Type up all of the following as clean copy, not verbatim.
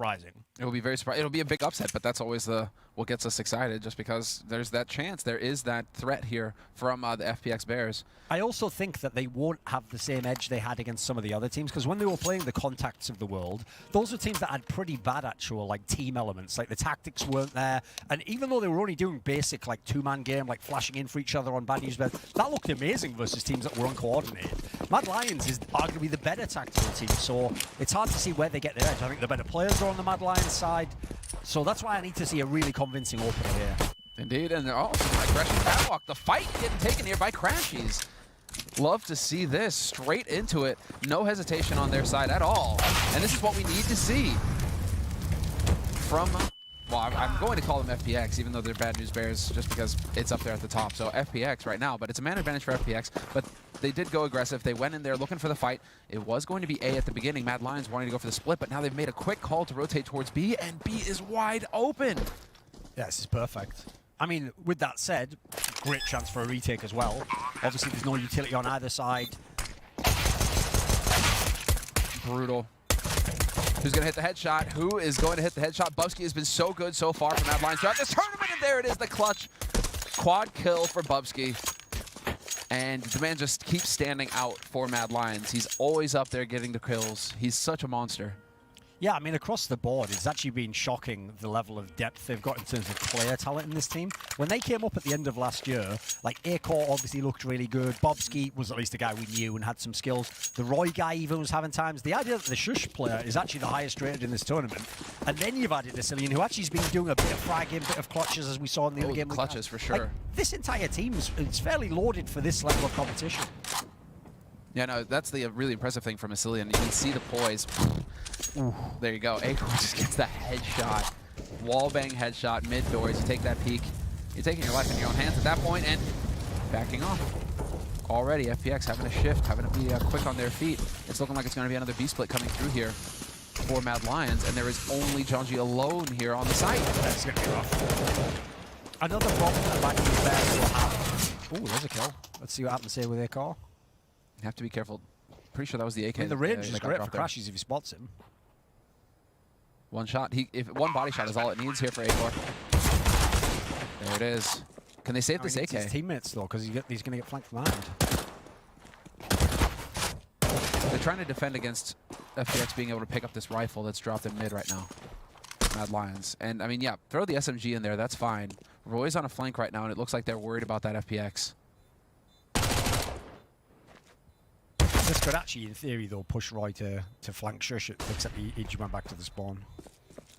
surprising. It will be very surprising. It'll be a big upset, but that's always what gets us excited, just because there's that chance. There is that threat here from the FPX Bears. I also think that they won't have the same edge they had against some of the other teams, because when they were playing the Contacts of the world, those were teams that had pretty bad actual like team elements. Like the tactics weren't there, and even though they were only doing basic like two-man game, like flashing in for each other on Bad News Bears, that looked amazing versus teams that were uncoordinated. Mad Lions is arguably the better tactical team, so it's hard to see where they get their edge. I think the better players are on the Mad Lions side, so that's why I need to see a really convincing opener here. Indeed, and also my Crashy Catwalk. The fight getting taken here by Crashies. Love to see this straight into it. No hesitation on their side at all. And this is what we need to see from, well, I'm going to call them FPX, even though they're Bad News Bears, just because it's up there at the top. So FPX right now, but it's a man advantage for FPX. But they did go aggressive. They went in there looking for the fight. It was going to be A at the beginning. Mad Lions wanting to go for the split, but now they've made a quick call to rotate towards B, and B is wide open. Yeah, this is perfect. I mean, with that said, great chance for a retake as well. Obviously, there's no utility on either side. Brutal. Who's going to hit the headshot? Who is going to hit the headshot? Bubsky has been so good so far from Mad Lions throughout this tournament, and there it is, the clutch quad kill for Bubsky. And the man just keeps standing out for Mad Lions. He's always up there getting the kills. He's such a monster. Yeah, I mean, across the board, it's actually been shocking the level of depth they've got in terms of player talent in this team. When they came up at the end of last year, like, Acor obviously looked really good. Bobsky was at least a guy we knew and had some skills. The Roy guy even was having times. The idea that the Shush player is actually the highest rated in this tournament. And then you've added a Cillian, who actually has been doing a bit of fragging, a bit of clutches, as we saw in the other game. Clutches, for sure. Like, this entire team is fairly loaded for this level of competition. Yeah, no, that's the really impressive thing from Cillian. You can see the poise. Ooh, there you go. Acor just gets that headshot. Wallbang headshot mid-doors. You take that peek. You're taking your life in your own hands at that point and backing off. Already, FPX having a shift, having to be quick on their feet. It's looking like it's going to be another B-split coming through here for Mad Lions, and there is only Jonji alone here on the site. That's going to be rough. Another problem that Bad News Bears will have. Oh, there's a kill. Let's see what happens here with Acor. You have to be careful. Pretty sure that was the AK. I mean, the range is great for Crashies if he spots him. One shot. If one body shot is all it needs here for Acor. There it is. Can they save this AK? His teammates though, because he's going to get flanked from behind. They're trying to defend against FPX being able to pick up this rifle that's dropped in mid right now. Mad Lions. And I mean, yeah, throw the SMG in there. That's fine. Roy's on a flank right now, and it looks like they're worried about that FPX. This could actually, in theory, though, push Roy to flank Shush, except he just went back to the spawn.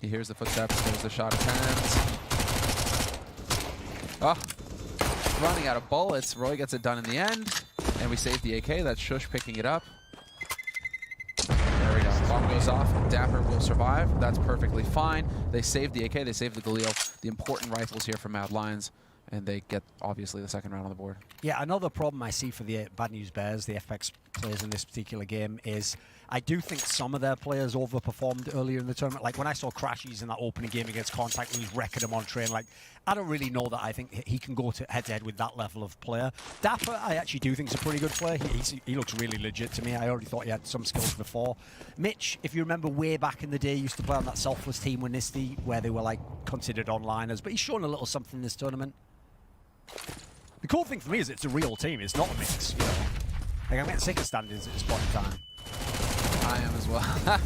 He hears the footsteps. There's the shot attempts. Oh, running out of bullets. Roy gets it done in the end, and we save the AK. That's Shush picking it up. There we go. Bomb goes off. Dapper will survive. That's perfectly fine. They saved the AK. They saved the Galil. The important rifles here from Mad Lions. And they get, obviously, the second round on the board. Yeah, another problem I see for the Bad News Bears, the FX players in this particular game, is I do think some of their players overperformed earlier in the tournament. Like when I saw Crashies in that opening game against Contact, when he was wrecking them on train, like, I don't really know that I think he can go head-to-head with that level of player. Dapper, I actually do think is a pretty good player. He looks really legit to me. I already thought he had some skills before. Mitch, if you remember way back in the day, used to play on that Selfless team with Nisty, where they were like considered onliners, but he's shown a little something in this tournament. The cool thing for me is it's a real team. It's not a mix, you know. Like, I'm getting sick of standings at this point in time. I am as well.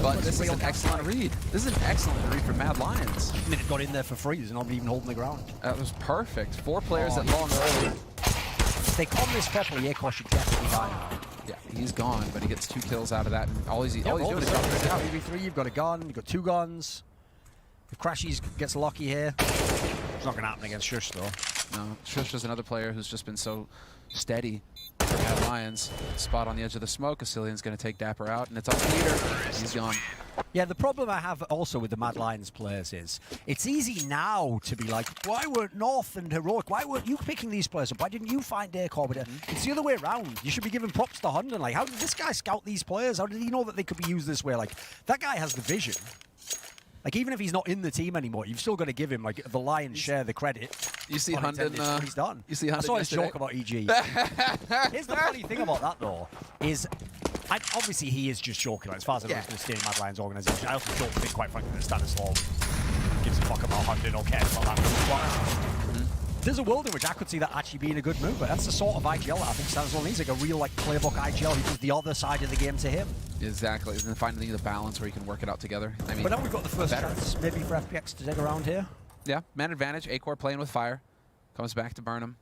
But this is an excellent read. This is an excellent read for Mad Lions. I mean, it got in there for free. There's nobody even holding the ground. That was perfect. 4 players at long early. If they calm this properly, Acor should definitely die now. Yeah, he's gone, but he gets 2 kills out of that. And all he's doing is dropping it down. 3v3, you've got a gun, you've got 2 guns. If Crashies gets lucky here, it's not going to happen against Shush, though. No, Shush is another player who's just been so steady for Mad Lions. Spot on the edge of the smoke. Cillian's going to take Dapper out, and it's on Peter. He's gone. Yeah, the problem I have also with the Mad Lions players is it's easy now to be like, why weren't North and Heroic? Why weren't you picking these players up? Why didn't you find Acor? But it's the other way around. You should be giving props to Hunden. Like, how did this guy scout these players? How did he know that they could be used this way? Like, that guy has the vision. Like, even if he's not in the team anymore, you've still got to give him, like, the lion's share the credit. You see Hunden, he's done. You see Hunden I saw his joke about EG. Here's the funny thing about that, though, is Obviously, he is just joking. Like, as far as I know, he's going to stay in Mad Lions' organization. I also don't think, quite frankly, that Stanislaw gives a fuck about hunting or cares about that move. There's a world in which I could see that actually being a good move, but that's the sort of IGL that I think Stanislaw needs, like a real like playbook IGL who does the other side of the game to him. Exactly, and finding the balance where you can work it out together. I mean, but now we've got the first chance maybe for FPX to dig around here. Yeah, man advantage. Acor playing with fire. Comes back to burn him.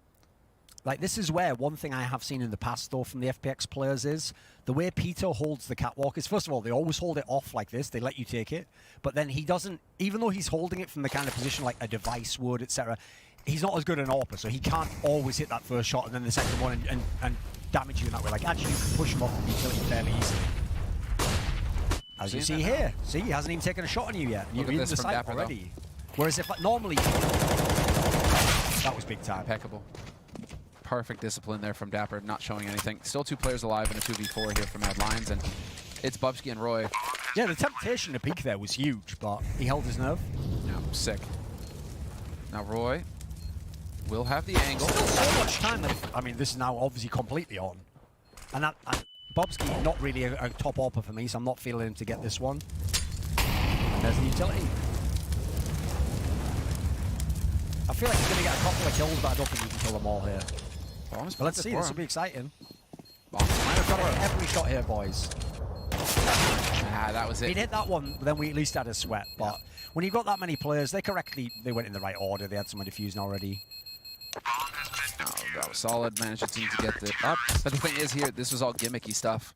Like, this is where one thing I have seen in the past, though, from the FPX players is the way Peter holds the catwalk is, first of all, they always hold it off like this. They let you take it. But then he doesn't, even though he's holding it from the kind of position like a device would, etc., he's not as good an AWPer, so he can't always hit that first shot and then the second one and damage you in that way. Like, actually, you can push him off the utility fairly easily. As you see here. See, he hasn't even taken a shot on you yet. You're in the site already. Whereas if, like, normally... That was big time. Impeccable. Perfect discipline there from Dapper, not showing anything. Still 2 players alive in a 2v4 here for Mad Lions, and it's Bubsky and Roy. Yeah, the temptation to peek there was huge, but he held his nerve. Yeah, sick. Now Roy will have the angle. Still so much time left. I mean, this is now obviously completely on. And Bubsky, not really a top AWPer for me, so I'm not feeling him to get this one. There's the utility. I feel like he's going to get a couple of kills, but I don't think he can kill them all here. But let's see, this will be exciting. Might have got every shot here, boys. Ah, that was it. If he'd hit that one, then we at least had a sweat. But when you've got that many players, they went in the right order. They had someone defusing already. Oh, that was solid. Managed the team to get it up. But the thing is here, this was all gimmicky stuff.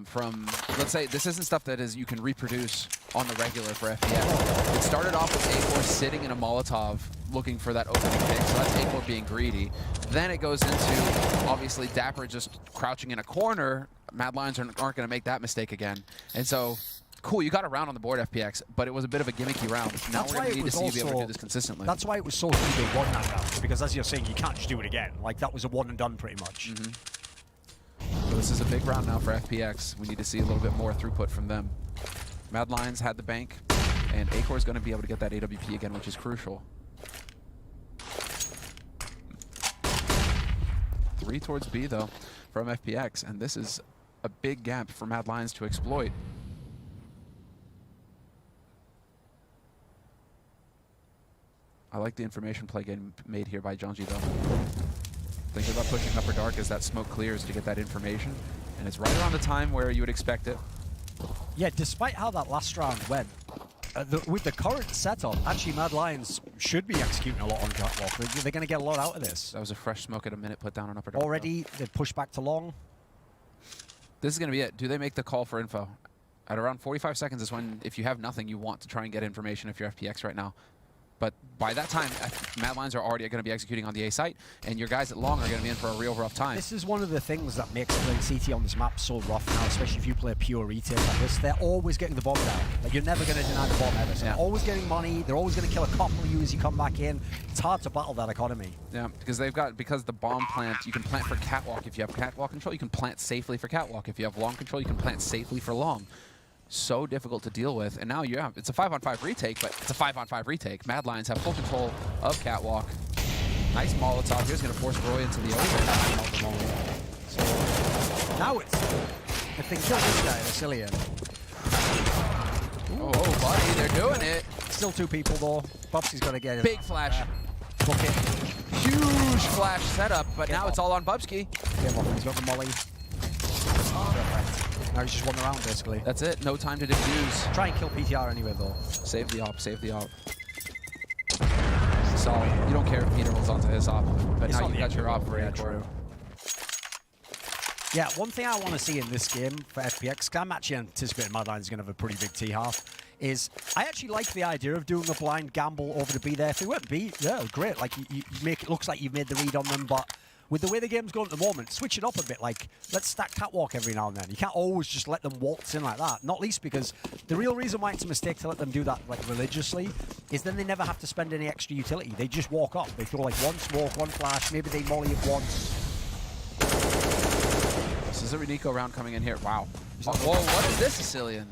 From, let's say, this isn't stuff that you can reproduce on the regular for FPS. It started off with Acor sitting in a Molotov looking for that opening pick, so that's Acor being greedy. Then it goes into, obviously, Dapper just crouching in a corner. Mad Lions aren't going to make that mistake again. And so, cool, you got a round on the board, FPX, but it was a bit of a gimmicky round. Now we're going to need to see you be able to do this consistently. That's why it was so huge they won that round, because as you're saying, you can't just do it again. Like, that was a one and done pretty much. So this is a big round now for FPX. We need to see a little bit more throughput from them. Mad Lions had the bank, and Acor is going to be able to get that AWP again, which is crucial. 3 towards B, though, from FPX, and this is a big gap for Mad Lions to exploit. I like the information play getting made here by Jonji, though. Thinking about pushing upper dark as that smoke clears to get that information, and it's right around the time where you would expect it. Yeah, despite how that last round went, with the current setup, actually Mad Lions should be executing a lot on catwalk. They're going to get a lot out of this. That was a fresh smoke at a minute put down on upper dark. Already, they pushed back to long. This is going to be it. Do they make the call for info? At around 45 seconds is when, if you have nothing, you want to try and get information if you're FPX right now. But by that time, Mad Lions are already going to be executing on the A site, and your guys at long are going to be in for a real rough time. This is one of the things that makes playing CT on this map so rough now, especially if you play a pure retake like this. They're always getting the bomb down. Like, you're never going to deny the bomb ever. So they're always getting money. They're always going to kill a couple of you as you come back in. It's hard to battle that economy. Yeah, because because the bomb plant, you can plant for catwalk. If you have catwalk control, you can plant safely for catwalk. If you have long control, you can plant safely for long. So difficult to deal with, and now it's a 5-on-5 retake, but it's a 5-on-5 retake. Mad Lions have full control of catwalk. Nice Molotov. Here's going to force Roy into the open. So now it's, if they kill this guy, Vasilian. Oh, buddy, they're doing it. Still 2 people though. Bubsky's got to get it. Big flash. Book it. Huge flash setup, but now it's all on Bubsky. He's got the molly. Now he's just won the round, basically. That's it. No time to defuse. Try and kill PTR anyway, though. Save the op. Save the op. Solid. You don't care if Peter rolls onto his op, but now you got your op for Acor. Yeah, one thing I want to see in this game for FPX, because I'm actually anticipating Mad Lions is going to have a pretty big T-half, is I actually like the idea of doing a blind gamble over to B there. If they weren't B, yeah, great. Like, you make it looks like you've made the read on them, but with the way the game's going at the moment, switch it up a bit. Like, let's stack catwalk every now and then. You can't always just let them waltz in like that. Not least because the real reason why it's a mistake to let them do that like religiously is then they never have to spend any extra utility. They just walk up. They throw like 1 smoke, 1 flash. Maybe they molly it once. This is a Reniko round coming in here. Wow. Whoa, what is this, Sicilian?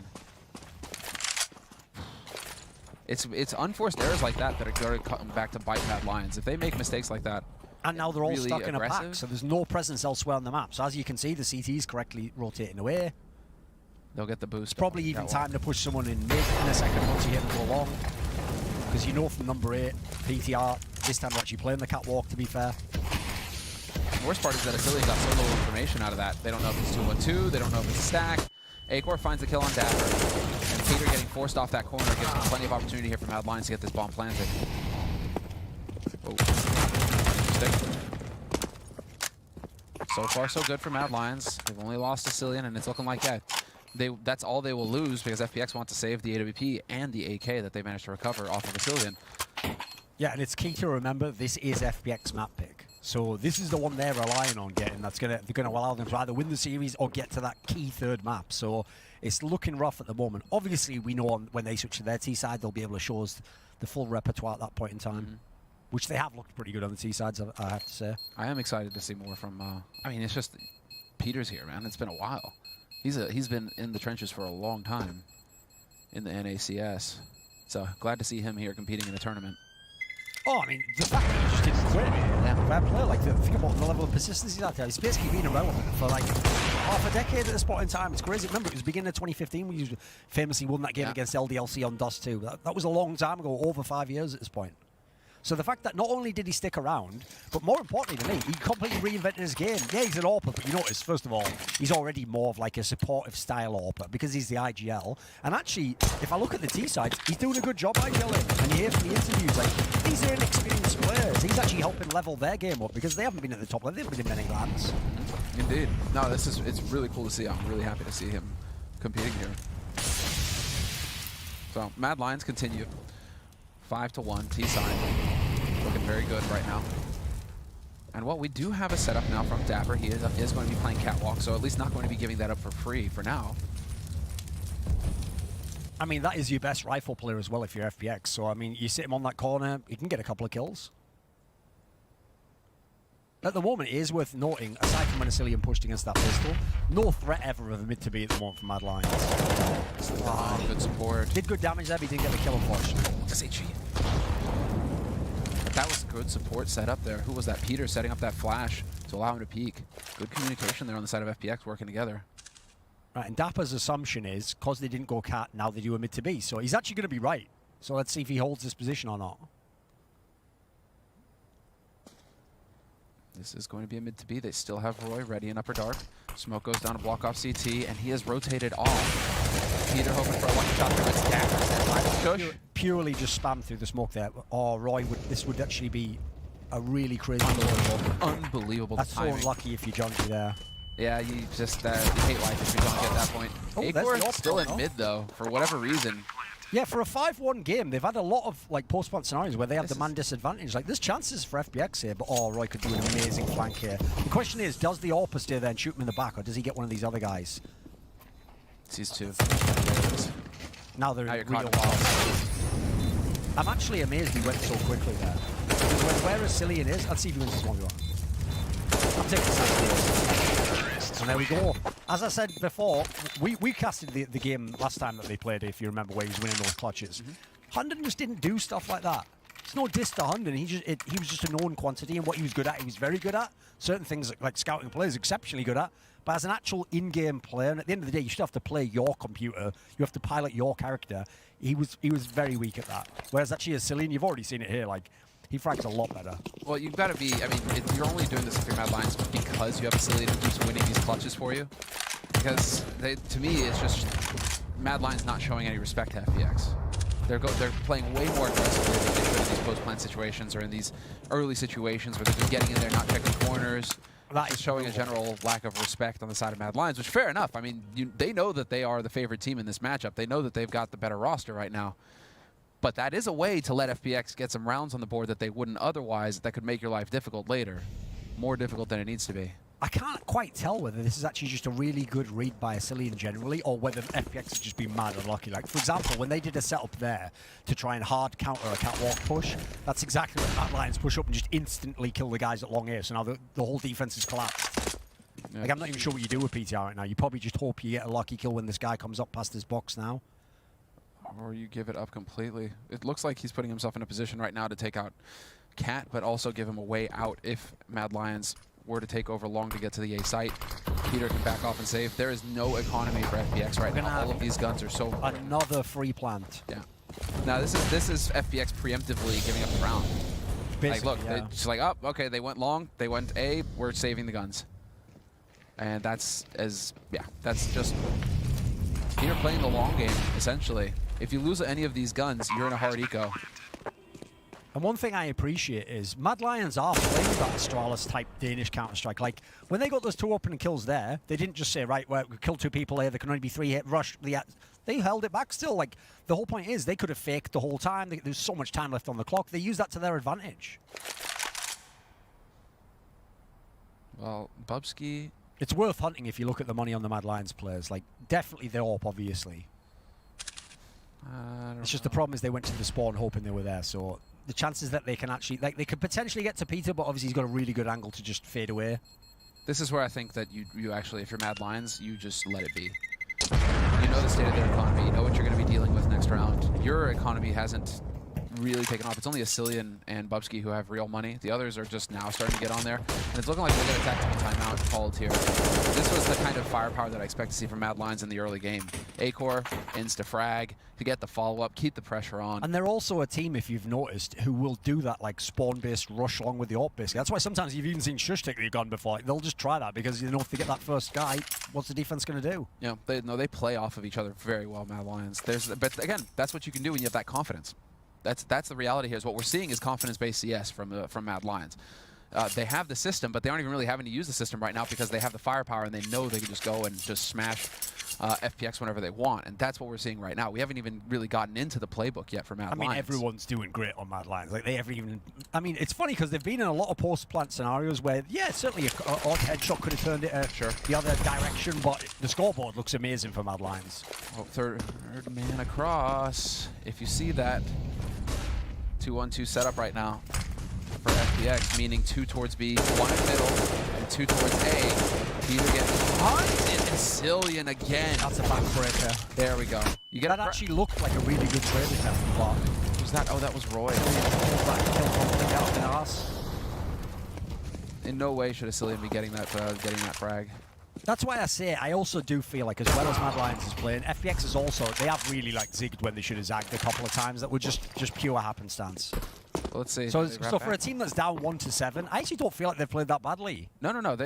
It's unforced errors like that that are going to come back to bite Mad Lions. If they make mistakes like that, And now they're all really stuck in a pack, aggressive. so there's no presence elsewhere on the map. So as you can see, the CT is correctly rotating away. They'll get the boost. It's probably even time to push someone in mid in a second once you hear them go long. Because you know from number 8, PTR, this time they're actually playing the catwalk, to be fair. The worst part is that Asilian got so little information out of that. They don't know if it's 2-1-2, they don't know if it's a stack. Acor finds the kill on Dapper. And Peter getting forced off that corner gives him plenty of opportunity here from Mad Lions to get this bomb planted. Oh. So far, so good for Mad Lions. They've only lost Asilian, and it's looking like, yeah, that's all they will lose because FPX want to save the AWP and the AK that they managed to recover off of Asilian. Yeah, and it's key to remember this is FPX map pick. So this is the one they're relying on getting. They're gonna allow them to either win the series or get to that key third map. So it's looking rough at the moment. Obviously, we know when they switch to their T side, they'll be able to show us the full repertoire at that point in time, which they have looked pretty good on the T sides, I have to say. I am excited to see more from. I mean, it's just Peter's here, man. It's been a while. He's been in the trenches for a long time in the NACS. So glad to see him here competing in a tournament. Oh, I mean, the fact that he just didn't quit, yeah, fair play. Like, think about the level of persistence he's at there. He's basically been irrelevant for like half a decade at this point in time. It's crazy. Remember, it was beginning of 2015 when you famously won that game against LDLC on Dust 2. That was a long time ago, over 5 years at this point. So the fact that not only did he stick around, but more importantly to me, he completely reinvented his game. Yeah, he's an AWPer, but you notice, first of all, he's already more of like a supportive style AWPer because he's the IGL. And actually, if I look at the T sides, he's doing a good job IGLing. And you hear from the interviews, like, these are inexperienced players. He's actually helping level their game up because they haven't been at the top level. They haven't been in many lands. Indeed. No, it's really cool to see. I'm really happy to see him competing here. So, Mad Lions continue. 5-1, T side. Looking very good right now. And well, we do have a setup now from Dapper. He is going to be playing catwalk, so at least not going to be giving that up for free for now. I mean, that is your best rifle player as well if you're FPX. So, I mean, you sit him on that corner, he can get a couple of kills. At the moment, it is worth noting, aside from when Asilian pushed against that pistol, no threat ever of a mid to be at the moment from Mad Lions. Good support. Did good damage there, but he didn't get the kill, unfortunately. SHE. But that was good support set up there. Who was that? Peter setting up that flash to allow him to peek. Good communication there on the side of FPX working together. Right, and Dapper's assumption is, because they didn't go cat, now they do a mid to be. So he's actually going to be right. So let's see if he holds this position or not. This is going to be a mid to be. They still have Roy ready in upper dark. Smoke goes down to block off CT, and he has rotated off. Peter hoping for a lucky shot there. It's Dapper. Purely just spam through the smoke there. Oh, Roy, this would actually be a really crazy unbelievable That's timing. so unlucky if you junkie there. Yeah, you just you hate life if you don't get that point. Oh, Acor still in mid though, for whatever reason. Yeah, for a 5-1 game, they've had a lot of like post-plant scenarios where they have the man disadvantage. Like, there's chances for FPX here, but oh, Roy could do an amazing flank here. The question is, does the AWPer stay there and shoot him in the back, or does he get one of these other guys? Sees two. Now they're in real wild. I'm actually amazed he went so quickly there. Where Asilian is, let's see if he wins this 1v1. I'm taking this. And there we go. As I said before, we casted the game last time that they played, if you remember, where he was winning those clutches. Hunden just didn't do stuff like that. It's no diss to Hunden. He was just a known quantity, and what he was good at, he was very good at. Certain things like scouting players, exceptionally good at. But as an actual in-game player, and at the end of the day, you still have to play your computer. You have to pilot your character. He was very weak at that. Whereas actually Asilian, you've already seen it here. Like, he frags a lot better. Well, you've got to be, I mean, you're only doing this if you're Mad Lions because you have Asilian who keeps winning these clutches for you. Because to me, it's just Mad Lions not showing any respect to FPX. They're playing way more aggressively than they should in these post-plant situations or in these early situations where they're just getting in there, not checking corners. That is showing a general lack of respect on the side of Mad Lions, which fair enough. I mean, they know that they are the favorite team in this matchup. They know that they've got the better roster right now. But that is a way to let FPX get some rounds on the board that they wouldn't otherwise, that could make your life difficult later. More difficult than it needs to be. I can't quite tell whether this is actually just a really good read by Asilian generally, or whether FPX has just been mad unlucky. Like, for example, when they did a setup there to try and hard counter a catwalk push, that's exactly what Mad Lions push up and just instantly kill the guys at long air. So now the whole defense is collapsed. Yeah. Like, I'm not even sure what you do with PTR right now. You probably just hope you get a lucky kill when this guy comes up past his box now. Or you give it up completely. It looks like he's putting himself in a position right now to take out Cat, but also give him a way out if Mad Lions were to take over long to get to the A site. Peter can back off and save. There is no economy for FPX right now. All of these guns are so... Another free plant. Yeah. Now this is FPX preemptively giving up the round. Like, look, yeah. it's like, oh, okay, they went long, they went A, we're saving the guns. And that's just Peter playing the long game, essentially. If you lose any of these guns, you're in a hard eco. And one thing I appreciate is Mad Lions are playing that Astralis-type Danish Counter-Strike. Like, when they got those 2 opening kills there, they didn't just say, right, well, we killed 2 people here, there can only be 3 hit, rush. They held it back still. Like, the whole point is they could have faked the whole time. There's so much time left on the clock. They use that to their advantage. Well, Bubsky... It's worth hunting if you look at the money on the Mad Lions players. Like, definitely the AWP, obviously. It's just the problem is they went to the spawn hoping they were there, so... The chances that they can actually, like, they could potentially get to Peter, but obviously he's got a really good angle to just fade away. This is where I think that you actually, if you're Mad Lions, you just let it be. You know the state of their economy. You know what you're going to be dealing with next round. Your economy hasn't really taken off. It's only Asilian and Bubsky who have real money. The others are just now starting to get on there. And it's looking like we'll get a tactical timeout called here. This was the kind of firepower that I expect to see from Mad Lions in the early game. A-Core, insta-frag, to get the follow-up, keep the pressure on. And they're also a team, if you've noticed, who will do that, like, spawn-based rush along with the AWP, basically. That's why sometimes you've even seen Shush take the gun before. Like, they'll just try that because, you know, if they get that first guy, what's the defense going to do? Yeah, they play off of each other very well, Mad Lions. But again, that's what you can do when you have that confidence. That's the reality here. Is what we're seeing is confidence-based CS from Mad Lions. They have the system, but they aren't even really having to use the system right now because they have the firepower and they know they can just go and just smash FPX whenever they want. And that's what we're seeing right now. We haven't even really gotten into the playbook yet for Mad Lions. I mean, everyone's doing great on Mad Lions. Like, they haven't even... I mean, it's funny because they've been in a lot of post-plant scenarios where, yeah, certainly an odd headshot could have turned it the other direction, but the scoreboard looks amazing for Mad Lions. Oh, third man across. If you see that 2-1-2 setup right now for FPX, meaning 2 towards B, 1 in the middle, and 2 towards A. Peter getting hunted, and Cillian again. That's a backbreaker. There we go. You get that actually looked like a really good trade attempt, but... Who's that? Oh, that was Roy. In no way should a Cillian be getting that frag. That's why I say I also do feel like, as well as Mad Lions is playing, FPX is also, they have really like zigged when they should have zagged a couple of times. That were just pure happenstance. Well, let's see. So for a team that's down 1-7, I actually don't feel like they've played that badly. No.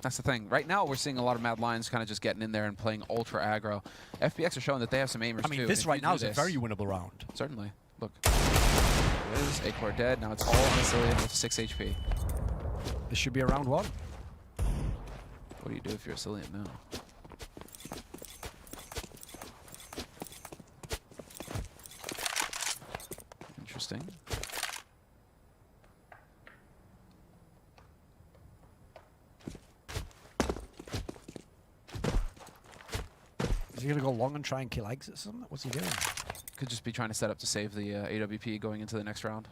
That's the thing. Right now, we're seeing a lot of Mad Lions kind of just getting in there and playing ultra aggro. FPX are showing that they have some aimers, too. I mean, this right now is a very winnable round. Certainly. Look. It is. A-Core dead. Now it's all on Cillian with 6 HP. This should be a round 1. What do you do if you're a Cillian now? Interesting. Is he going to go long and try and kill exit something? What's he doing? Could just be trying to set up to save the AWP going into the next round.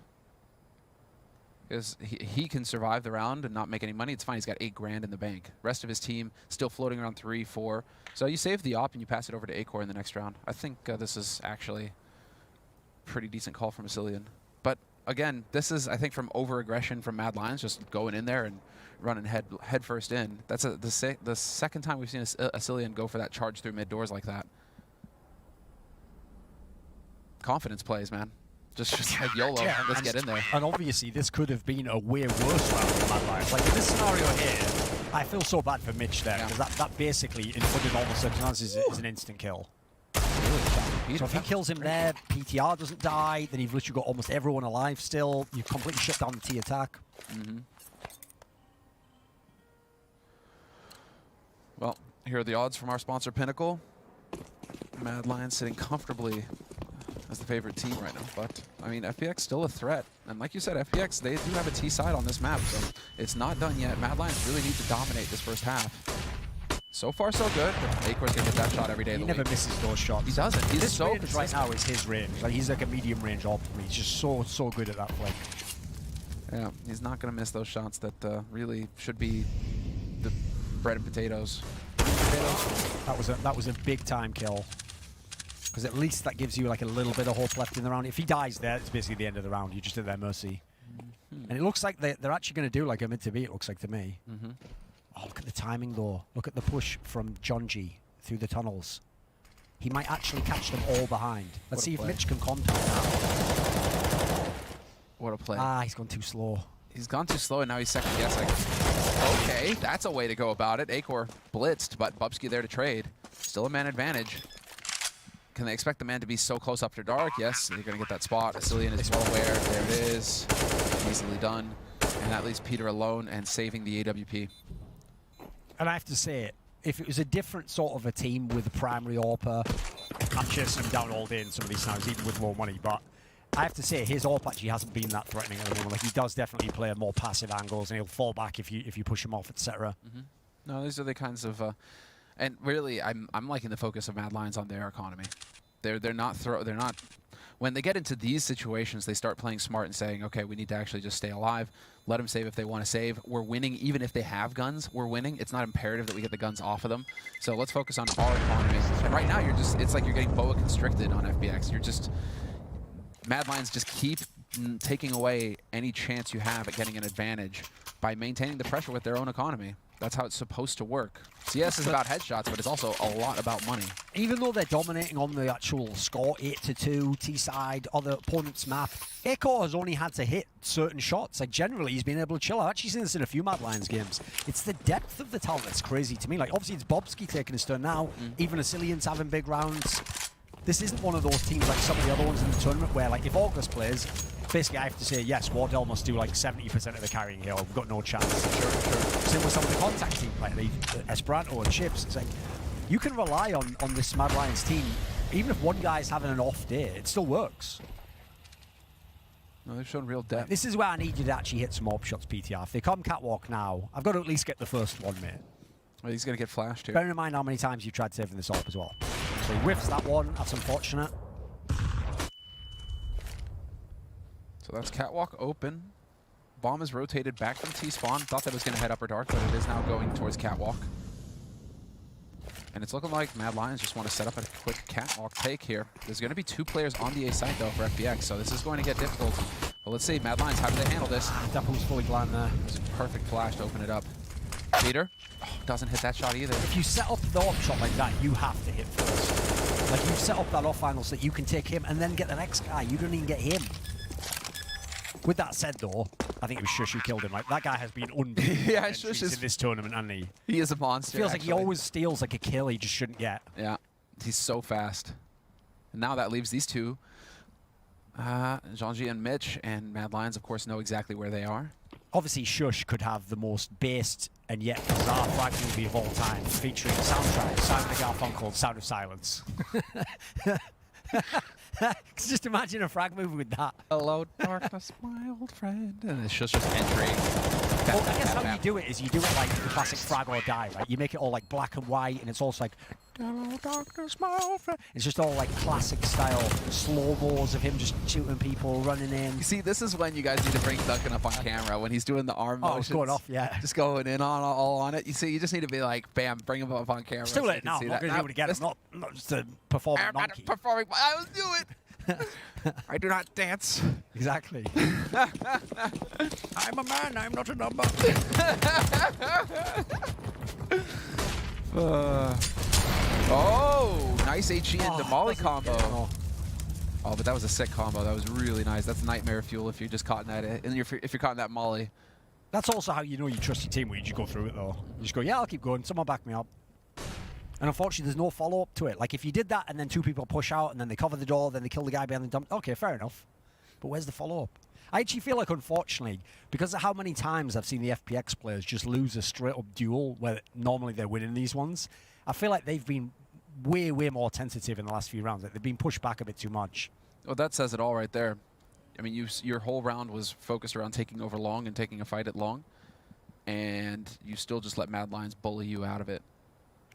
Because he can survive the round and not make any money. It's fine. He's got $8 grand in the bank. Rest of his team still floating around 3, 4. So you save the op and you pass it over to A-Core in the next round. I think this is actually a pretty decent call from Asilian. But again, this is, I think, from over-aggression from Mad Lions, just going in there and running head first in. That's the second time we've seen Asilian go for that charge through mid doors like that. Confidence plays, man. Just like YOLO, yeah, let's get in there. And obviously, this could have been a way worse round for Mad Lions. Like, in this scenario here, I feel so bad for Mitch there, because that basically, in under normal circumstances, is an instant kill. So if he kills him there, PTR doesn't die, then you've literally got almost everyone alive still. You've completely shut down the T attack. Well, here are the odds from our sponsor, Pinnacle. Mad Lions sitting comfortably as the favorite team right now. But, I mean, FPX still a threat. And like you said, FPX, they do have a T side on this map, so it's not done yet. Mad Lions really need to dominate this first half. So far, so good. A-Core's gonna get that shot every day of the week. He never misses those shots. He doesn't. He's this so range right now is his range. Like, he's like a medium range AWP. He's just so good at that flick. Yeah, he's not gonna miss those shots that really should be the bread and potatoes. That was a big time kill. Because at least that gives you like a little bit of hope left in the round. If he dies there, it's basically the end of the round. You're just at their mercy. And it looks like they're actually going to do like a mid to B, it looks like to me. Oh, look at the timing, though. Look at the push from John G through the tunnels. He might actually catch them all behind. Let's see if Mitch can contact now. What a play. Ah, he's gone too slow. He's gone too slow, and now he's second guessing. Okay, that's a way to go about it. Acor blitzed, but Bubsky there to trade. Still a man advantage. Can they expect the man to be so close after dark? Yes, they're going to get that spot. Asilian is well aware. There it is. Easily done. And that leaves Peter alone and saving the AWP. And I have to say, if it was a different sort of a team with a primary AWPer, I'm chasing him down all day in some of these snags, even with low money. But I have to say, his AWP actually hasn't been that threatening at the moment. Like, he does definitely play more passive angles, and he'll fall back if you push him off, etc. No, these are the kinds of... and really, I'm liking the focus of Mad Lions on their economy. They're not when they get into these situations, they start playing smart and saying, okay, we need to actually just stay alive. Let them save if they want to save. We're winning even if they have guns. We're winning. It's not imperative that we get the guns off of them. So let's focus on our economy. And right now, it's like you're getting boa constricted on FBX. You're just... Mad Lions just keep taking away any chance you have at getting an advantage by maintaining the pressure with their own economy. That's how it's supposed to work. CS is about headshots, but it's also a lot about money. Even though they're dominating on the actual score, 8-2, T-side, other opponent's map, Acor has only had to hit certain shots. Like, generally, he's been able to chill. I've actually seen this in a few Mad Lions games. It's the depth of the talent that's crazy to me. Like, obviously, it's Bobsky taking his turn now. Even Asilian's having big rounds. This isn't one of those teams like some of the other ones in the tournament where, like, if August plays, basically I have to say, yes, Wardell must do like 70% of the carrying here. We've got no chance. Sure. Same with some of the contact team, like the Esperanto and Chips. It's like, you can rely on this Mad Lions team. Even if one guy's having an off day, it still works. No, they've shown real depth. This is where I need you to actually hit some AWP shots, PTR. If they come catwalk now, I've got to at least get the first one, mate. Well, he's going to get flashed too. Bearing in mind how many times you've tried saving this AWP as well. So he whiffs that one. That's unfortunate. So that's catwalk open. Bomb is rotated back from T-spawn. Thought that was going to head upper dark, but it is now going towards catwalk. And it's looking like Mad Lions just want to set up a quick catwalk take here. There's going to be 2 players on the A side, though, for FBX, so this is going to get difficult. But let's see, Mad Lions, how do they handle this? That was fully blind there. It was a perfect flash to open it up. Peter doesn't hit that shot either. If you set up the AWP shot like that, you have to hit first. Like, you've set up that off angle so that you can take him and then get the next guy. You don't even get him. With that said, though, I think it was Shush who killed him. Like, that guy has been unbelievable Yeah, Shush is in this tournament, hasn't he? He is a monster. Feels like he always steals like a kill he just shouldn't get. Yeah, he's so fast. And now that leaves these two, Jean-G and Mitch, and Mad Lions, of course, know exactly where they are. Obviously, Shush could have the most based and yet bizarre frag movie of all time, featuring a soundtrack, Simon & Garfunkel, Sound of Silence. Just imagine a frag movie with that. Hello, darkness, my old friend. And it's just entering. Well, I guess how you do it is you do it like the classic frag or die, right? You make it all like black and white, and it's also like, hello, darkness, my old friend. It's just all like classic style slow-mos of him just shooting people, running in. You see, this is when you guys need to bring Duncan up on camera, when he's doing the arm motions. Oh, it's going off, yeah. Just going in on all on it. You see, you just need to be like, bam, bring him up on camera. Still so it now. I'm not going to be able to get him. Not just to perform a monkey. Performing. I will do it. I do not dance. Exactly. I'm a man, I'm not a number. Oh, nice HE into Molly combo. Oh, but that was a sick combo. That was really nice. That's nightmare fuel if you're just caught in that. And if you're caught in that Molly. That's also how you know you trust your team, where you just go through it, though. You just go, yeah, I'll keep going. Someone back me up. And unfortunately, there's no follow-up to it. Like, if you did that and then 2 people push out and then they cover the door, then they kill the guy behind the dump, okay, fair enough. But where's the follow-up? I actually feel like, unfortunately, because of how many times I've seen the FPX players just lose a straight-up duel where normally they're winning these ones, I feel like they've been way, way more tentative in the last few rounds. Like, they've been pushed back a bit too much. Well, that says it all right there. I mean, your whole round was focused around taking over long and taking a fight at long, and you still just let Mad Lions bully you out of it.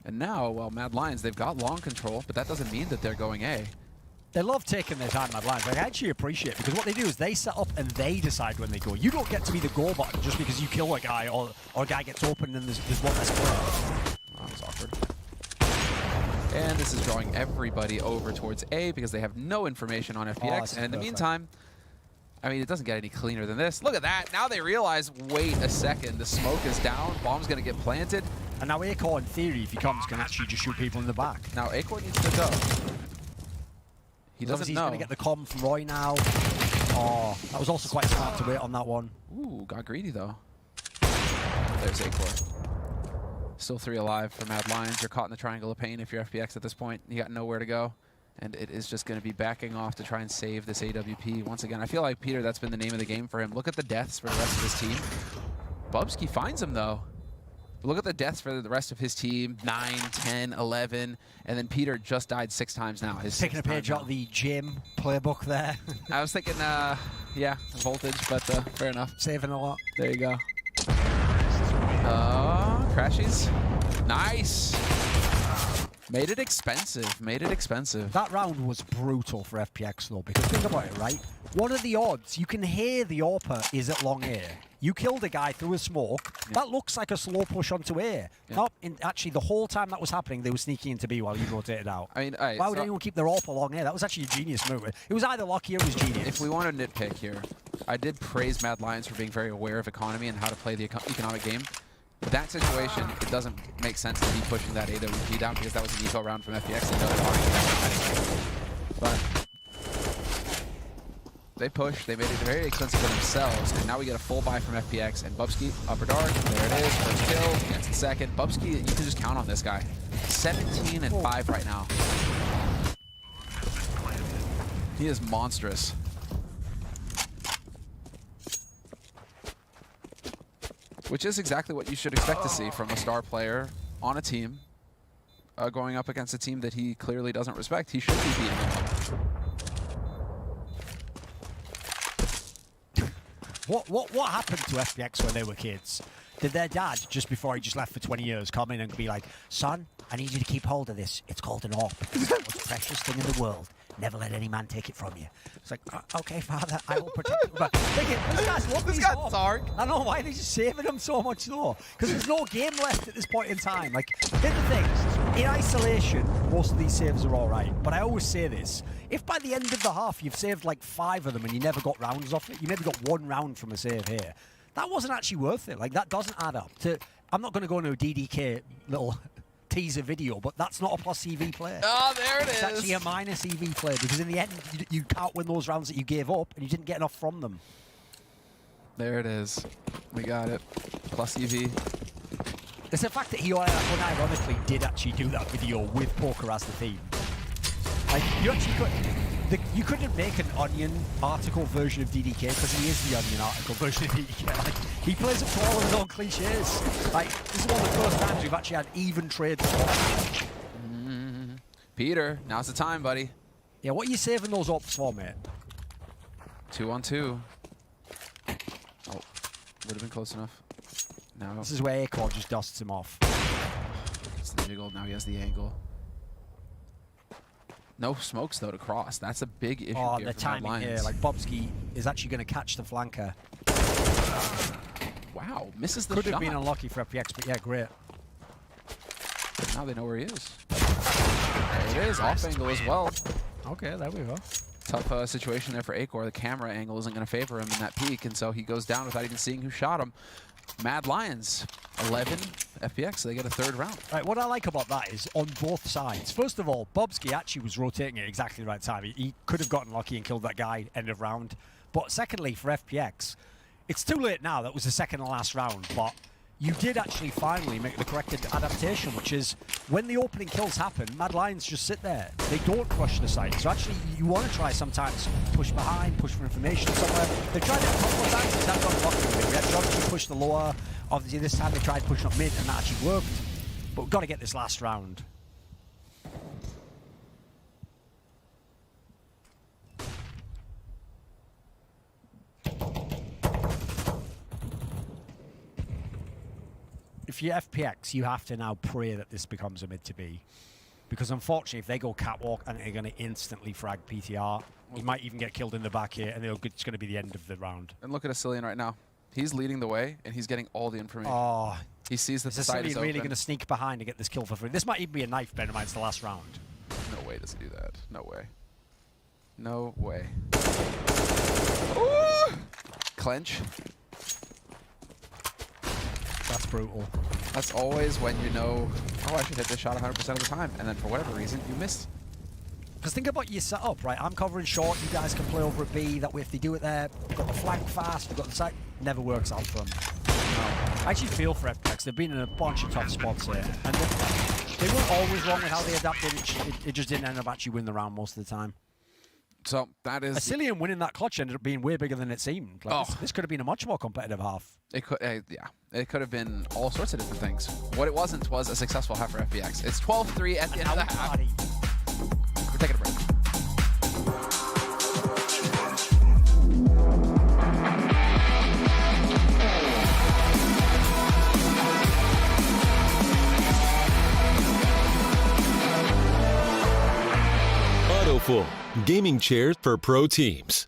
And now, well, Mad Lions, they've got long control, but that doesn't mean that they're going A. They love taking their time, Mad Lions. Like, I actually appreciate it, because what they do is they set up and they decide when they go. You don't get to be the go button just because you kill a guy or a guy gets open and there's one less player. Oh, that's awkward. And this is drawing everybody over towards A because they have no information on FPX. Oh, and in the meantime, I mean, it doesn't get any cleaner than this. Look at that. Now they realize, wait a second, the smoke is down. Bomb's going to get planted. And now Acorn, in theory, if he comes, can actually just shoot people in the back. Now Acorn needs to go. He doesn't He's know. going to get the comm from Roy now. Oh, that was also quite smart to wait on that one. Ooh, got greedy, though. There's Acorn. Still 3 alive for Mad Lions. You're caught in the triangle of pain if you're FPX at this point. You got nowhere to go. And it is just going to be backing off to try and save this AWP. Once again, I feel like, Peter, that's been the name of the game for him. Look at the deaths for the rest of his team. Bubsky finds him, though. Look at the deaths for the rest of his team. 9, 10, 11. And then Peter just died 6 times now. Taking a page out of the gym playbook there. I was thinking, yeah, voltage, but fair enough. Saving a lot. There you go. Crashies. Nice. Made it expensive. Made it expensive. That round was brutal for FPX, though, because think about it, right? What are the odds? You can hear the AWPer is at long air. You killed a guy through a smoke. Yeah. That looks like a slow push onto air. Yeah. Nope, actually, the whole time that was happening, they were sneaking into B while you rotated out. I mean, why would anyone keep their AWPer long air? That was actually a genius move. It was either lucky or it was genius. If we want to nitpick here, I did praise Mad Lions for being very aware of economy and how to play the economic game. That situation, it doesn't make sense to be pushing that AWP down because that was an eco round from FPX. But they pushed, they made it very expensive for themselves, and now we get a full buy from FPX. And Bubsky, upper dark, there it is, first kill, gets the second. Bubsky, you can just count on this guy. 17 and 5 right now. He is monstrous. Which is exactly what you should expect to see from a star player on a team going up against a team that he clearly doesn't respect. He should be beating them. What happened to FPX when they were kids? Did their dad, just before he just left for 20 years, come in and be like, son, I need you to keep hold of this. It's called an AWP. It's the most precious thing in the world. Never let any man take it from you. It's like, okay, father, I will protect you. But this guy's love these AWP. Dark. I don't know why they're just saving them so much though. Because there's no game left at this point in time. Like, here's the thing. In isolation, most of these saves are all right. But I always say this. If by the end of the half you've saved like 5 of them and you never got rounds off it, you maybe got 1 round from a save here, that wasn't actually worth it. Like, that doesn't add up. I'm not going to go into a DDK little teaser video, but that's not a plus EV play. Oh, there it is. It's actually a minus EV play because in the end, you can't win those rounds that you gave up and you didn't get enough from them. There it is. We got it. Plus EV. It's the fact that he unironically did actually do that video with Poker as the theme. Like, you couldn't make an Onion article version of DDK because he is the Onion article version of DDK. Like, he plays up to all of his own cliches. Like, this is one of the first times we've actually had even trade. Peter, now's the time, buddy. Yeah, what are you saving those ops for, mate? 2-on-2. Oh, would have been close enough. Now this is where Acorn just dusts him off. It's the jiggle. Now he has the angle. No smokes, though, to cross. That's a big issue Oh, here the for timing here. Like, Bubsky is actually going to catch the flanker. Wow, misses the Could shot. have been unlucky for FPX, but yeah, great. Now they know where he is. There it is, off angle as well. Okay, there we go. Tough situation there for Acor. The camera angle isn't going to favor him in that peak, and so he goes down without even seeing who shot him. Mad Lions, 11 FPX, so they get a 3rd round. Right, what I like about that is on both sides. First of all, Bubsky actually was rotating at exactly the right time. He could have gotten lucky and killed that guy end of round. But secondly, for FPX, it's too late now. That was the second and last round, but you did actually finally make the correct adaptation, which is when the opening kills happen, Mad Lions just sit there. They don't rush the site. So actually, you want to try sometimes push behind, push for information somewhere. They tried it a couple of times, it's not got lucky. We had Johnson push the lower. Obviously, this time they tried pushing up mid, and that actually worked. But we've got to get this last round. If you're FPX, you have to now pray that this becomes a mid to B. Because unfortunately, if they go catwalk, and they're going to instantly frag PTR, he might even get killed in the back here, and it's going to be the end of the round. And look at Asilian right now. He's leading the way, and he's getting all the information. Oh, he sees that the side is Asilian open. really going to sneak behind to get this kill for free. This might even be a knife, bear in mind, it's the last round. No way does he do that. No way. No way. Ooh! clinch. That's brutal. That's always when you know, oh, I should hit this shot 100% of the time, and then for whatever reason, you missed. Because think about your setup, right? I'm covering short, you guys can play over a B, that way if they do it there, we've got the flank fast, we've got the side, never works out for them. No. I actually feel for FPX, they've been in a bunch of tough spots here. And they weren't always wrong with how they adapted, it just didn't end up actually winning the round most of the time. So that is... Asilium winning that clutch ended up being way bigger than it seemed. Like, this could have been a much more competitive half. It could, yeah. It could have been all sorts of different things. What it wasn't was a successful half for FPX. It's 12-3 at the end of the half. We're taking a break. AutoFull, gaming chairs for pro teams.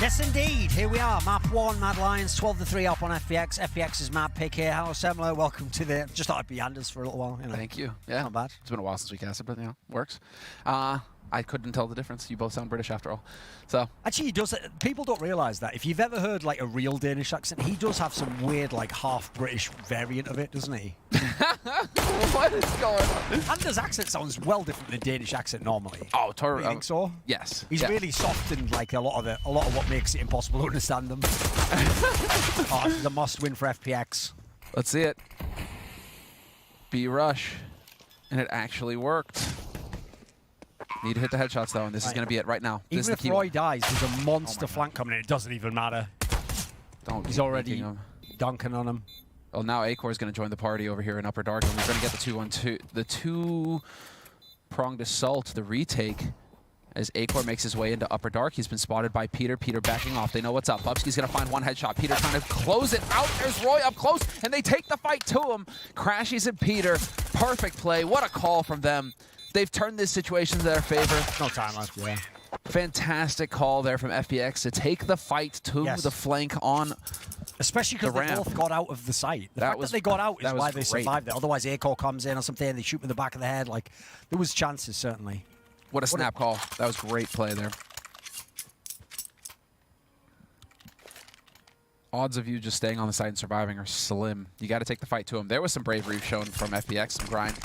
Yes, indeed. Here we are. Map 1, Mad Lions, 12-3 up on FPX. FPX's map pick here. Hello, Semler. Welcome to the... Just thought I'd be Anders for a little while. You know. Thank you. Yeah. Not bad. It's been a while since we casted, but, you know, works. I couldn't tell the difference. You both sound British after all. So actually, he does. People don't realise that. If you've ever heard like a real Danish accent, he does have some weird like half British variant of it, doesn't he? What is going on? Anders' accent sounds well different than Danish accent normally. Oh, totally. You think so? Yes. He's really soft and like a lot of what makes it impossible to understand them. Oh, the must win for FPX. Let's see it. B rush, and it actually worked. Need to hit the headshots though, and this is going to be it right now. Even if Roy dies, there's a monster flank coming in. It doesn't even matter. He's already dunking on him. Well, now Acor is going to join the party over here in Upper Dark, and we're going to get the 2-1-2, the two-pronged assault, the retake As Acor makes his way into Upper Dark, he's been spotted by Peter. Peter backing off. They know what's up. Bubsky's going to find one headshot. Peter trying to close it out. There's Roy up close, and they take the fight to him. Crashies and Peter. Perfect play. What a call from them. They've turned this situation to their favor. No time left, yeah. Fantastic call there from FPX to take the fight to the flank on especially because they both got out of the site. The fact that they got out is why they survived it. Otherwise, Acor comes in or something, and they shoot in the back of the head. Like, there was chances, certainly. What a snap call. That was great play there. Odds of you just staying on the site and surviving are slim. You got to take the fight to him. There was some bravery shown from FPX, some grind.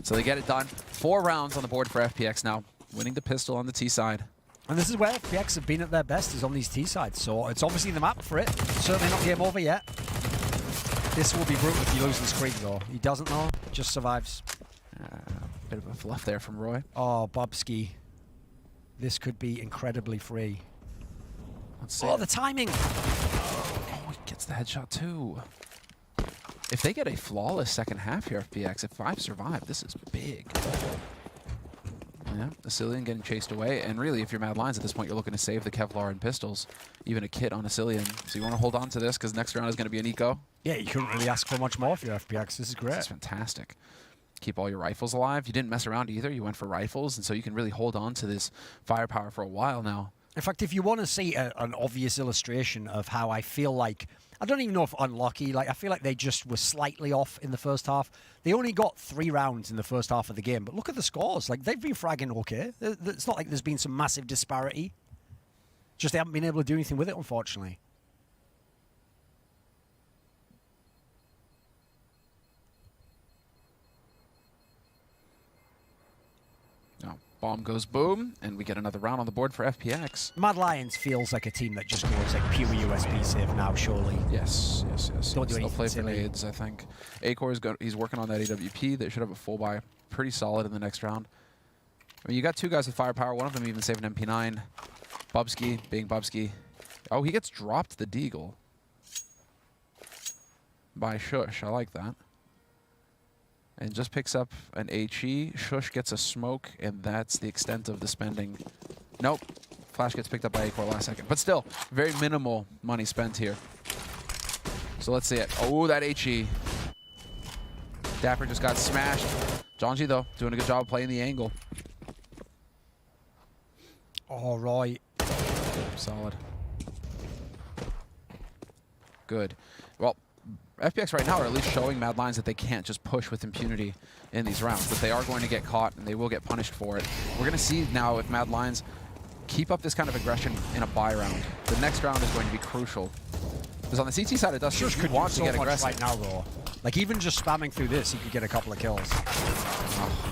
So they get it done. 4 rounds on the board for FPX now, winning the pistol on the T side. And this is where FPX have been at their best, is on these T sides. So it's obviously the map for it. Certainly not game over yet. This will be brutal if you lose this creek, though. He doesn't, though. Just survives. Bit of a fluff there from Roy. Oh, Bubsky. This could be incredibly free. Let's see. Oh, the timing! Oh, he gets the headshot, too. If they get a flawless second half here, FPX, if 5 survive, this is big. Yeah, Asilian getting chased away. And really, if you're Mad Lions at this point, you're looking to save the Kevlar and pistols. Even a kit on Asilian. So you want to hold on to this, because next round is going to be an eco. Yeah, you couldn't really ask for much more for your FPX. This is great. This is fantastic. Keep all your rifles alive. You didn't mess around either. You went for rifles, and so you can really hold on to this firepower for a while now. In fact, if you want to see an obvious illustration of how I feel like, I don't even know if unlucky, like I feel like they just were slightly off in the first half. They only got 3 rounds in the first half of the game, but look at the scores. Like, they've been fragging okay. It's not like there's been some massive disparity. Just they haven't been able to do anything with it, unfortunately. Bomb goes boom, and we get another round on the board for FPX. Mad Lions feels like a team that just goes like pure USB save now, surely. Yes. Don't do They'll play silly. grenades, I think. Acor he's working on that AWP. They should have a full buy. Pretty solid in the next round. I mean, you got 2 guys with firepower. One of them even saving MP9. Bubsky being Bubsky. Oh, he gets dropped the Deagle by Shush. I like that. And just picks up an HE. Shush gets a smoke, and that's the extent of the spending. Nope. Flash gets picked up by Acor last second. But still, very minimal money spent here. So let's see it. Oh, that HE. Dapper just got smashed. Jonji, though, doing a good job playing the angle. All right. Solid. Good. Well, FPX right now are at least showing Mad Lions that they can't just push with impunity in these rounds, that they are going to get caught and they will get punished for it. We're going to see now if Mad Lions keep up this kind of aggression in a buy round. The next round is going to be crucial. Because on the CT side, it does Shush could want to get much aggressive right now, though. Like, even just spamming through this, he could get a couple of kills.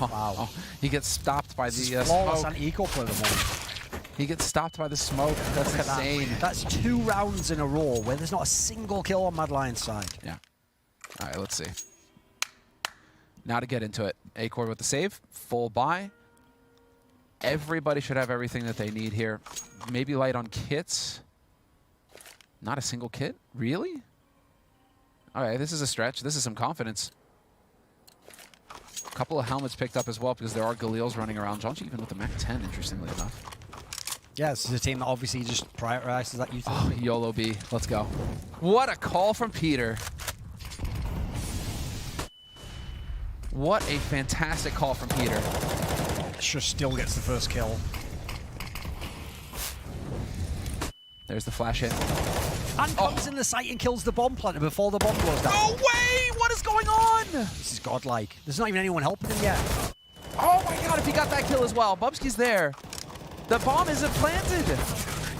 Wow. Oh, he gets stopped by the flawless smoke. and eco for the moment. He gets stopped by the smoke. That's insane. That's 2 rounds in a row where there's not a single kill on Mad Lion's side. Yeah. All right, let's see. Now to get into it. Acor with the save. Full buy. Everybody should have everything that they need here. Maybe light on kits. Not a single kit? Really? All right, this is a stretch. This is some confidence. A couple of helmets picked up as well because there are Galils running around. Jonji even with the Mac 10, interestingly enough. Yeah, this is a team that obviously just prioritizes that utility. Oh, YOLO B. Let's go. What a call from Peter. What a fantastic call from Peter. Shush still gets the first kill. There's the flash hit. And comes in the site and kills the bomb planter before the bomb goes down. No way! What is going on? This is godlike. There's not even anyone helping him yet. Oh my god, if he got that kill as well. Bubsky's there. The bomb isn't planted.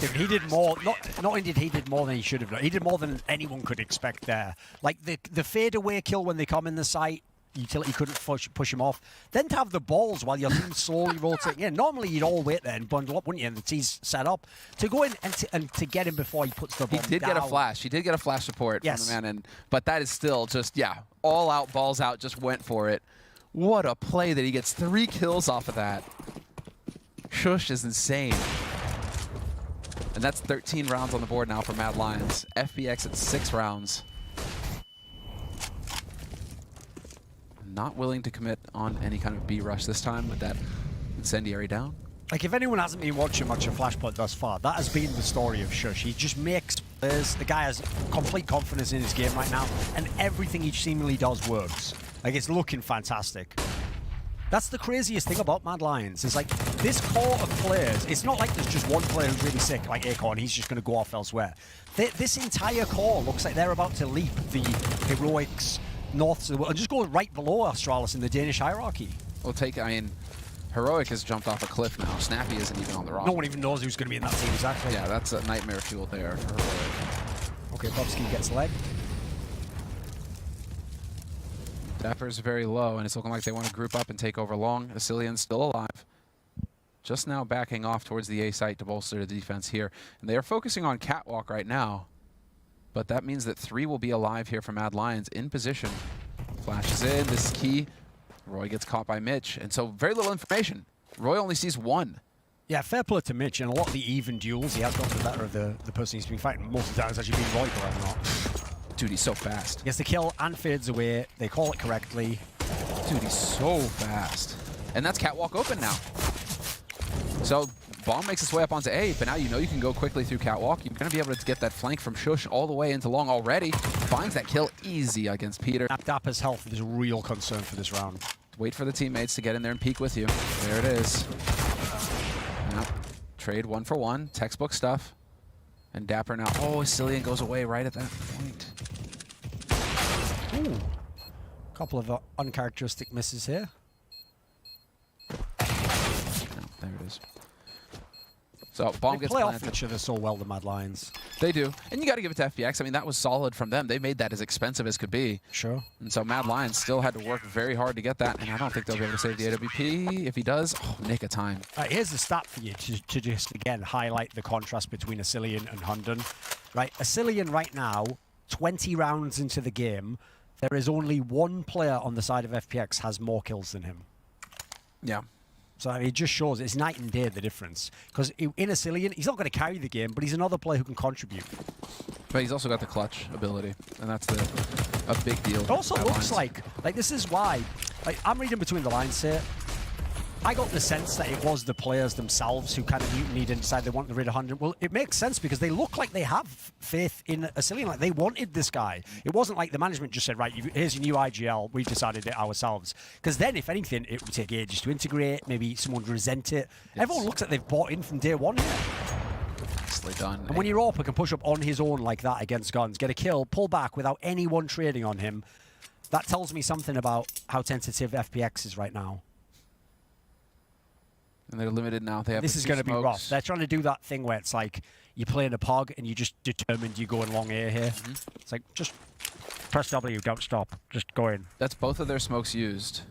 Dude, he did more. Not only did he did more than he should have done. He did more than anyone could expect there. Like the fadeaway kill when they come in the site, utility couldn't push him off. Then to have the balls while your team's slowly rotating in. Normally you'd all wait there and bundle up, wouldn't you? And the team's set up to go in and to get him before he puts the bomb down. He did get a flash. He did get a flash support yes. from the man, but that is still just all out, balls out. Just went for it. What a play that he gets 3 kills off of that. Shush is insane. And that's 13 rounds on the board now for Mad Lions. FBX at 6 rounds. Not willing to commit on any kind of B rush this time with that incendiary down. Like, if anyone hasn't been watching much of Flashpoint thus far, that has been the story of Shush. He just makes players. The guy has complete confidence in his game right now, and everything he seemingly does works. Like, it's looking fantastic. That's the craziest thing about Mad Lions, is like, this core of players, it's not like there's just one player who's really sick, like Acorn, he's just going to go off elsewhere. This entire core looks like they're about to leap the heroics north to the world, and just go right below Astralis in the Danish hierarchy. We'll take, I mean, Heroic has jumped off a cliff now. Snappy isn't even on the roster. No one even knows who's going to be in that team, exactly. Yeah, that's a nightmare fuel there for Heroic. Okay, Bobsky gets leg. Dapper's very low, and it's looking like they want to group up and take over long. Asilian's still alive. Just now backing off towards the A site to bolster the defense here. And they are focusing on Catwalk right now. But that means that 3 will be alive here for Mad Lions in position. Flashes in, this is key. Roy gets caught by Mitch, and so very little information. Roy only sees 1. Yeah, fair play to Mitch. In a lot of the even duels, he has gotten the better of the person he's been fighting. Most of the time it's actually been Roy, but I'm not. Dude, he's so fast. Gets the kill and fades away. They call it correctly. Dude, he's so fast. And that's Catwalk open now. So Bomb makes its way up onto A, but now you know you can go quickly through Catwalk. You're going to be able to get that flank from Shush all the way into long already. Finds that kill easy against Peter. Dapper's health is a real concern for this round. Wait for the teammates to get in there and peek with you. There it is. Yep. Trade 1 for 1. Textbook stuff. And Dapper now. Oh, Cillian goes away right at that point. Ooh. Couple of uncharacteristic misses here. No, there it is. So Bomb They gets play off planted. each other so well, the Mad Lions. They do. And you got to give it to FPX. I mean, that was solid from them. They made that as expensive as could be. Sure. And so Mad Lions still had to work very hard to get that. And I don't think they'll be able to save the AWP. If he does, oh, nick of time. Here's the stat for you to just, again, highlight the contrast between Asilian and Hunden. Right, Asilian right now, 20 rounds into the game, there is only 1 player on the side of FPX has more kills than him. Yeah. So I mean, it just shows it's night and day, the difference. Because in Asilian, he's not going to carry the game, but he's another player who can contribute. But he's also got the clutch ability, and that's a big deal. It also looks like this is why, like, I'm reading between the lines here. I got the sense that it was the players themselves who kind of mutinied and decided they wanted to rid of 100. Well, it makes sense because they look like they have faith in Asilian. Like, they wanted this guy. It wasn't like the management just said, right, here's your new IGL. We've decided it ourselves. Because then, if anything, it would take ages to integrate. Maybe someone would resent it. Yes. Everyone looks like they've bought in from day 1 here. Nicely done. And when your AWP can push up on his own like that against guns, get a kill, pull back without anyone trading on him, that tells me something about how tentative FPX is right now. And they're limited now. They have this is going to be rough. They're trying to do that thing where it's like you're playing a POG and you're just determined you're going long A here. It's like, just press W, don't stop. Just go in. That's both of their smokes used.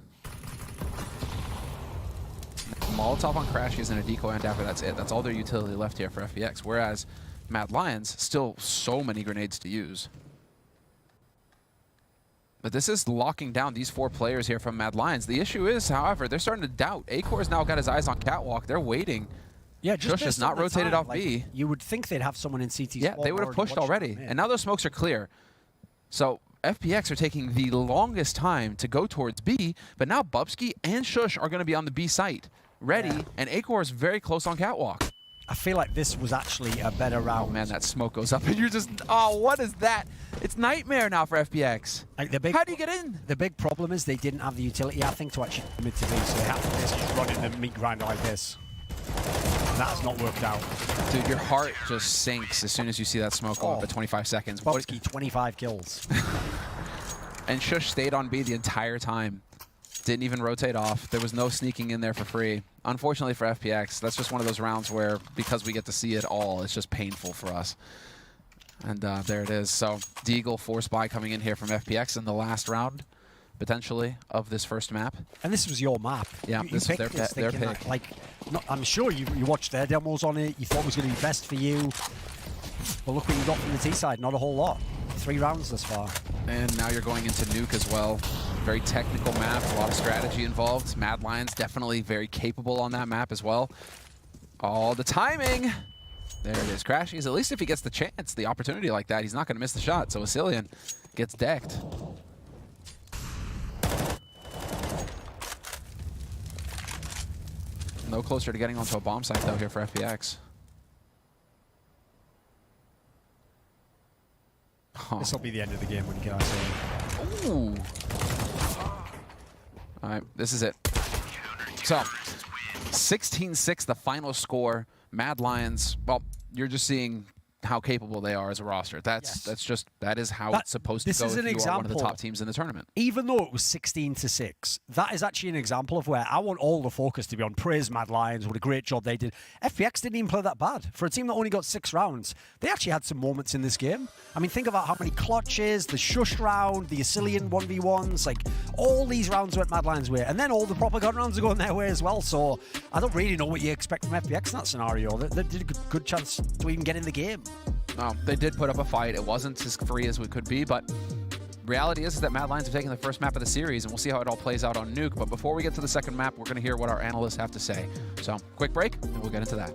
Molotov on Crashies and a decoy on Dapper, that's it. That's all their utility left here for FPX. Whereas Mad Lions, still so many grenades to use. But this is locking down these 4 players here from Mad Lions. The issue is, however, they're starting to doubt. Acor's now got his eyes on Catwalk. They're waiting. Yeah, just Shush has not rotated off B. You would think they'd have someone in CT. Yeah, they would have pushed already. And now those smokes are clear. So FPX are taking the longest time to go towards B, but now Bubsky and Shush are going to be on the B site, ready, and Acor is very close on Catwalk. I feel like this was actually a better round. Oh man, that smoke goes up and you're just, oh, what is that? It's nightmare now for FPX. Like how do you get in? The big problem is they didn't have the utility, I think, to actually commit to B, so they have to just run in the meat grinder like this. And that has not worked out. Dude, your heart just sinks as soon as you see that smoke go up at 25 seconds. Bobsky, 25 kills. And Shush stayed on B the entire time. Didn't even rotate off. There was no sneaking in there for free. Unfortunately for FPX, that's just one of those rounds where, because we get to see it all, it's just painful for us. And there it is. So Deagle force buy coming in here from FPX in the last round, potentially, of this first map. And this was your map. Yeah, this was their pick. That, like, I'm sure you watched their demos on it. You thought it was going to be best for you. Well, look what you got from the T side. Not a whole lot. 3 rounds thus far. And now you're going into Nuke as well. Very technical map, a lot of strategy involved. Mad Lions definitely very capable on that map as well. All the timing. There it is. Crashies, at least if he gets the chance, the opportunity like that, he's not going to miss the shot. So Asilian gets decked. No closer to getting onto a bomb site, though, here for FPX. Oh. This will be the end of the game when you can say. Ooh. All right, this is it. So, 16-6, the final score. Mad Lions, well, you're just seeing how capable they are as a roster. That is how it's supposed to go if you are one of the top teams in the tournament. Even though it was 16-6, that is actually an example of where I want all the focus to be on praise Mad Lions, what a great job they did. FPX didn't even play that bad. For a team that only got 6 rounds, they actually had some moments in this game. I mean, think about how many clutches, the shush round, the Asilian 1v1s, like all these rounds went Mad Lions' way. And then all the proper gun rounds are going their way as well. So I don't really know what you expect from FPX in that scenario. They did a good chance to even get in the game. No, they did put up a fight. It wasn't as free as we could be, but reality is that Mad Lions have taken the first map of the series, and we'll see how it all plays out on Nuke. But before we get to the second map, we're going to hear what our analysts have to say. So, quick break, and we'll get into that.